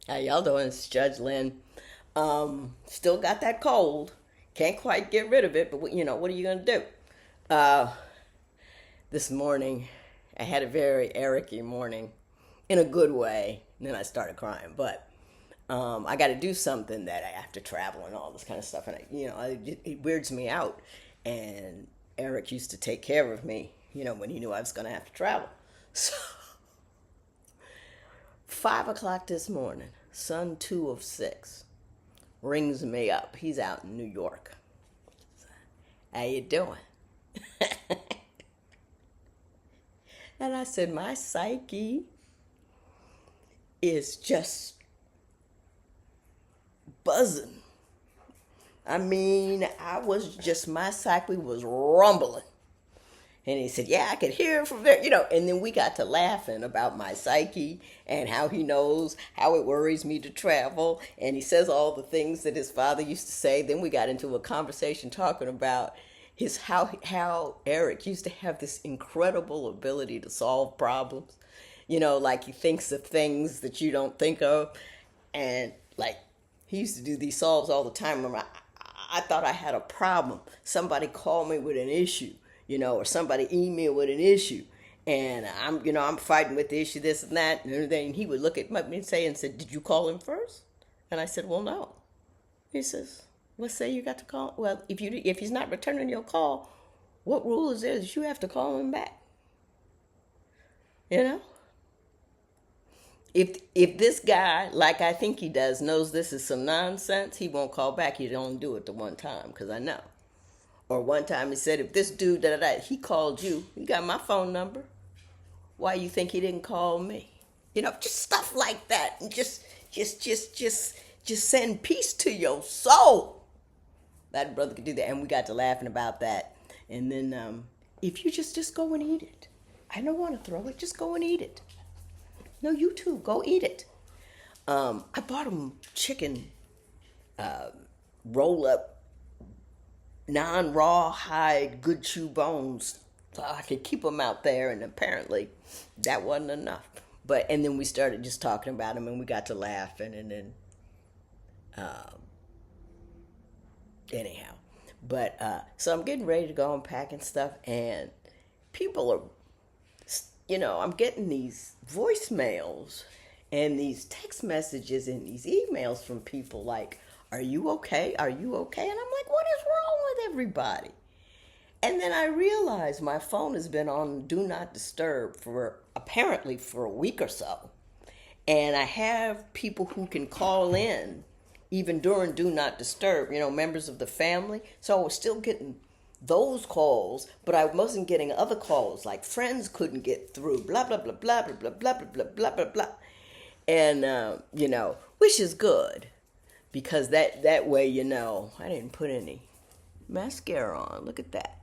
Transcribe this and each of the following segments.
How y'all doing? It's Judge Lynn. Still got that cold. Can't quite get rid of it, but what are you gonna do? Uh, this morning, I had a very Eric-y morning, in a good way. And then I started crying, but I got to do something that I have to travel and all this kind of stuff, and it weirds me out. And Eric used to take care of me, when he knew I was gonna have to travel. So 5 o'clock this morning, son two of six rings me up. He's out in New York. How you doing? And I said, my psyche is just buzzing. I mean, my psyche was rumbling. And he said, yeah, I could hear it from there, And then we got to laughing about my psyche and how he knows how it worries me to travel. And he says all the things that his father used to say. Then we got into a conversation talking about how Eric used to have this incredible ability to solve problems. Like he thinks of things that you don't think of. And like he used to do these solves all the time. I thought I had a problem. Somebody called me with an issue, or somebody emailed with an issue. And I'm fighting with the issue, this and that, and everything. And he would look at me and said, did you call him first? And I said, well, no. He says, let's say you got to call. Well, if he's not returning your call, what rule is there that you have to call him back? You know? If this guy, like I think he does, knows this is some nonsense, he won't call back. He'd only do it the one time, because I know. Or one time he said, if this dude, he called you, he got my phone number. Why you think he didn't call me? Just stuff like that. And just send peace to your soul. That brother could do that. And we got to laughing about that. And then if you just go and eat it. I don't want to throw it. Just go and eat it. No, you too. Go eat it. I bought him chicken roll up, non-raw hide, good chew bones, so I could keep them out there. And apparently, that wasn't enough. And then we started just talking about him, and we got to laughing, and then anyhow. So I'm getting ready to go and packing stuff, and people are, I'm getting these voicemails and these text messages and these emails from people like, are you okay? Are you okay? And I'm like, what is wrong with everybody? And then I realized my phone has been on Do Not Disturb apparently for a week or so. And I have people who can call in even during Do Not Disturb, members of the family. So I was still getting those calls, but I wasn't getting other calls, like friends couldn't get through, blah, blah, blah, blah, blah, blah, blah, blah, blah, blah, blah. And, which is good, because that way, I didn't put any mascara on. Look at that.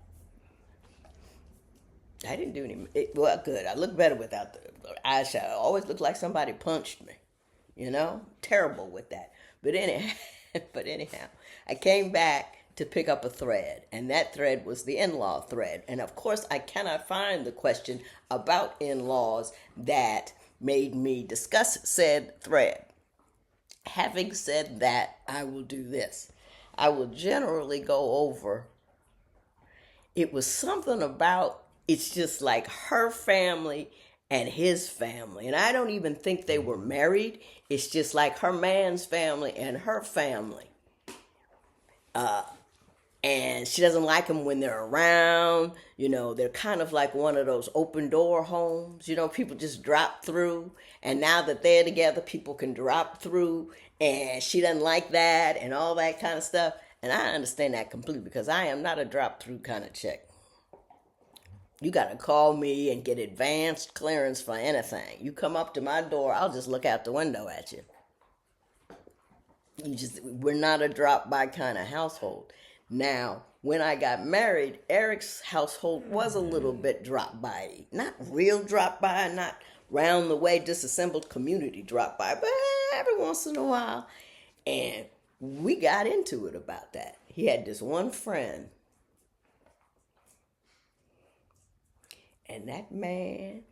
I didn't do any, well, good. I look better without the eyeshadow. I always look like somebody punched me, terrible with that. But anyhow, I came back to pick up a thread, and that thread was the in-law thread. And of course, I cannot find the question about in-laws that made me discuss said thread. Having said that, I will do this. I will generally go over, it was something about, it's just like her family and his family. And I don't even think they were married. It's just like her man's family and her family. And she doesn't like them when they're around. They're kind of like one of those open door homes. People just drop through. And now that they're together, people can drop through. And she doesn't like that and all that kind of stuff. And I understand that completely, because I am not a drop through kind of chick. You got to call me and get advanced clearance for anything. You come up to my door, I'll just look out the window at you. We're not a drop-by kind of household. Now, when I got married, Eric's household was a little bit drop-by. Not real drop-by, not round the way disassembled community drop-by, but every once in a while. And we got into it about that. He had this one friend, and that man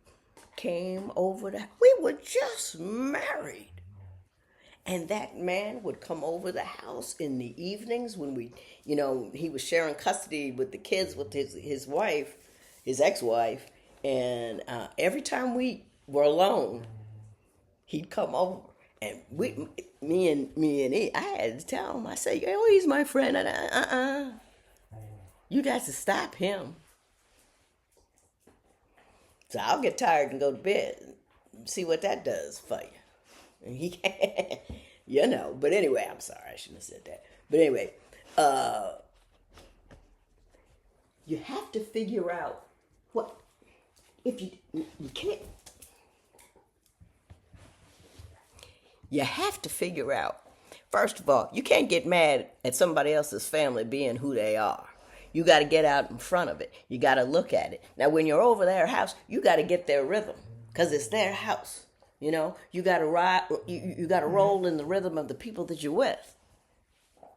came over we were just married. And that man would come over the house in the evenings when he was sharing custody with the kids with his wife, his ex-wife. And every time we were alone, he'd come over. And me and he, I had to tell him, I said, oh, he's my friend. And you got to stop him. So I'll get tired and go to bed. See what that does for you. And he, But anyway, I'm sorry, I shouldn't have said that. But anyway, you have to figure out what if you can't. You have to figure out. First of all, you can't get mad at somebody else's family being who they are. You got to get out in front of it. You got to look at it. Now, when you're over their house, you got to get their rhythm because it's their house. You got to ride. You got to roll in the rhythm of the people that you're with.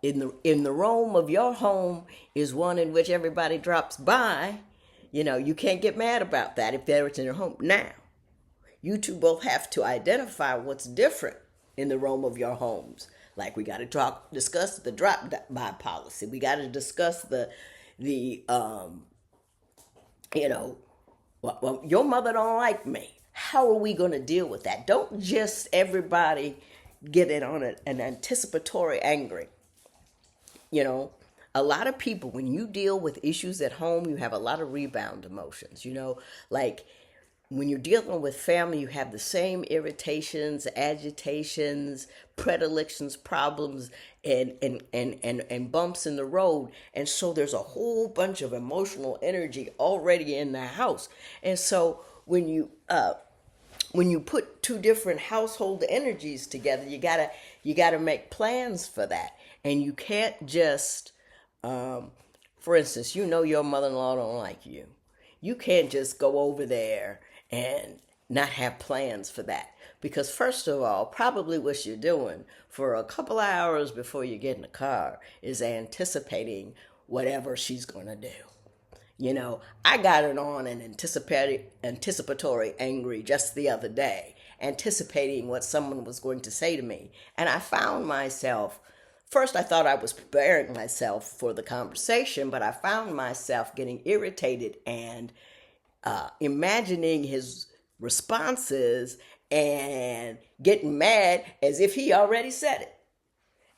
In the roam of your home is one in which everybody drops by. You can't get mad about that if they're in your home. Now, you two both have to identify what's different in the roam of your homes. Like we got to discuss the drop-by policy. We got to discuss well, your mother don't like me. How are we going to deal with that? Don't just everybody get it on an anticipatory angry. A lot of people, when you deal with issues at home, you have a lot of rebound emotions. Like when you're dealing with family, you have the same irritations, agitations, predilections, problems, and bumps in the road. And so there's a whole bunch of emotional energy already in the house. And so when you put two different household energies together, you gotta make plans for that. And you can't just, for instance, your mother-in-law don't like you. You can't just go over there and not have plans for that. Because first of all, probably what you're doing for a couple hours before you get in the car is anticipating whatever she's going to do. I got it on an anticipatory angry just the other day, anticipating what someone was going to say to me. And I found myself, first I thought I was preparing myself for the conversation, but I found myself getting irritated and imagining his responses and getting mad as if he already said it.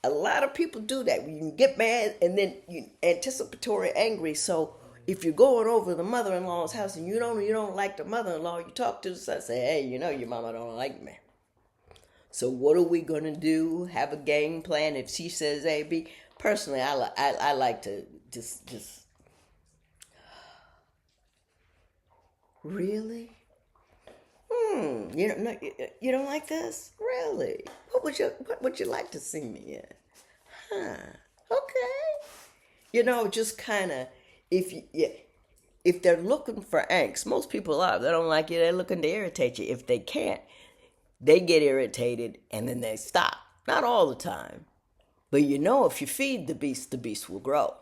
A lot of people do that. You get mad and then you anticipatory angry. So if you're going over to the mother-in-law's house and you don't like the mother-in-law, you talk to the son, say, hey, your mama don't like me. So what are we gonna do? Have a game plan if she says A, B. Personally, I like to just really. You don't like this? Really? What would you like to see me in? Huh? Okay. Just kind of if they're looking for angst, most people are. They don't like you. They're looking to irritate you. If they can't, they get irritated and then they stop. Not all the time, but if you feed the beast will grow.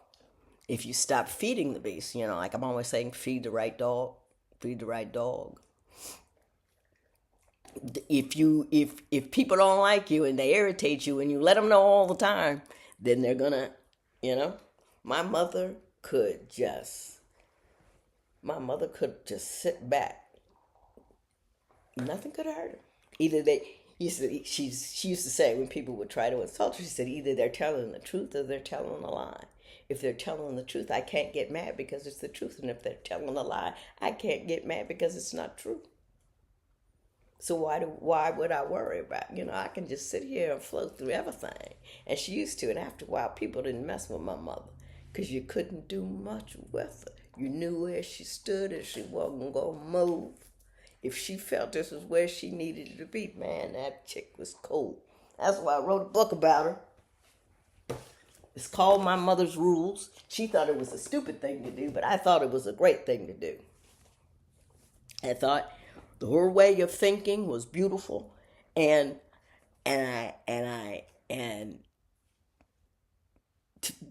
If you stop feeding the beast, like I'm always saying, feed the right dog. Feed the right dog. If people don't like you and they irritate you and you let them know all the time, then they're gonna, my mother could just sit back. Nothing could hurt her. Either she used to say when people would try to insult her, she said either they're telling the truth or they're telling a lie. If they're telling the truth, I can't get mad because it's the truth. And if they're telling a lie, I can't get mad because it's not true. So why would I worry about it? I can just sit here and float through everything. And she used to. And after a while, people didn't mess with my mother because you couldn't do much with her. You knew where she stood and she wasn't going to move. If she felt this was where she needed to be, man, that chick was cool. That's why I wrote a book about her. It's called My Mother's Rules. She thought it was a stupid thing to do, but I thought it was a great thing to do. I thought her way of thinking was beautiful, and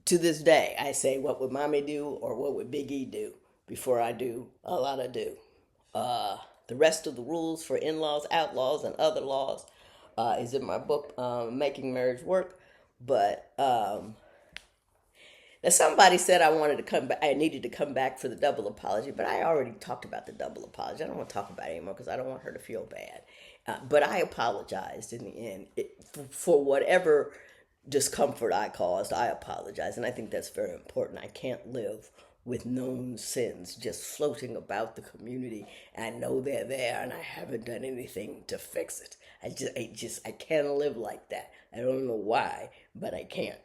to this day, I say, what would Mommy do or what would Big E do before I do a lot of do. The rest of the rules for in-laws, outlaws, and other laws is in my book, Making Marriage Work. But now somebody said I wanted to come back. I needed to come back for the double apology, but I already talked about the double apology. I don't want to talk about it anymore because I don't want her to feel bad. But I apologized in the end for whatever discomfort I caused. I apologize, and I think that's very important. I can't live with known sins just floating about the community. I know they're there, and I haven't done anything to fix it. I can't live like that. I don't know why, but I can't.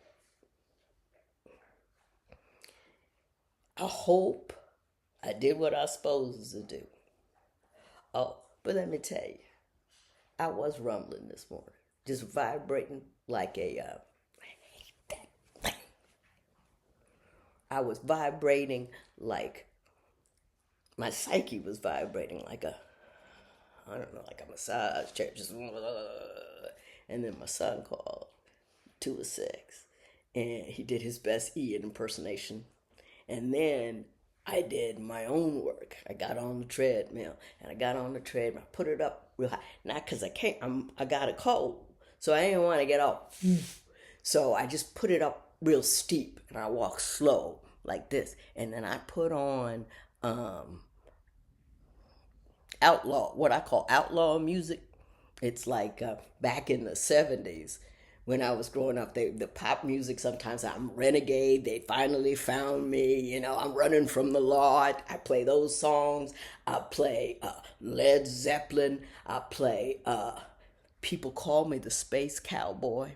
I hope I did what I was supposed to do. Oh, but let me tell you, I was rumbling this morning, just vibrating like I was vibrating like my psyche was vibrating like I don't know, like a massage chair, just, and then my son called 2 or 6, and he did his best Ian impersonation, and then I did my own work. I got on the treadmill, and I put it up real high, not because I can't, I got a cold, so I didn't want to get off. So I just put it up real steep, and I walked slow like this, and then I put on what I call outlaw music. It's like back in the 70s when I was growing up, the pop music, sometimes I'm renegade, they finally found me, I'm running from the law. I play those songs. I play Led Zeppelin. I play People Call Me the Space Cowboy.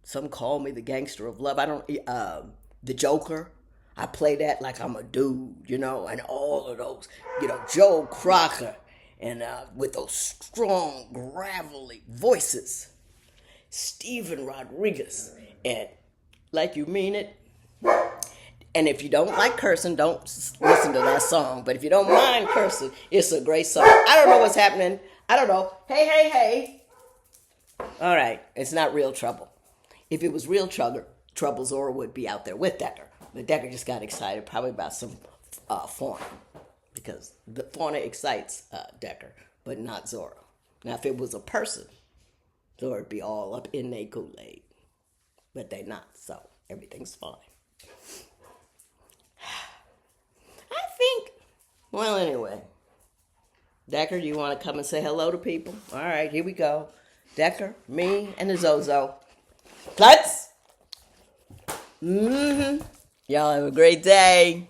Some call me the Gangster of Love. I don't, the Joker. I play that like I'm a dude, and all of those, Joe Crocker, and with those strong, gravelly voices, Steven Rodriguez, and Like You Mean It. And if you don't like cursing, don't listen to that song. But if you don't mind cursing, it's a great song. I don't know what's happening. I don't know. Hey, hey, hey. All right, it's not real trouble. If it was real trouble, Zora would be out there with Decker. But Decker just got excited, probably about some fauna, because the fauna excites Decker, but not Zora. Now, if it was a person, Zora would be all up in their Kool-Aid, but they're not, so everything's fine. I think, well, anyway, Decker, do you want to come and say hello to people? All right, here we go. Decker, me, and the Zozo. Klutz! Y'all have a great day.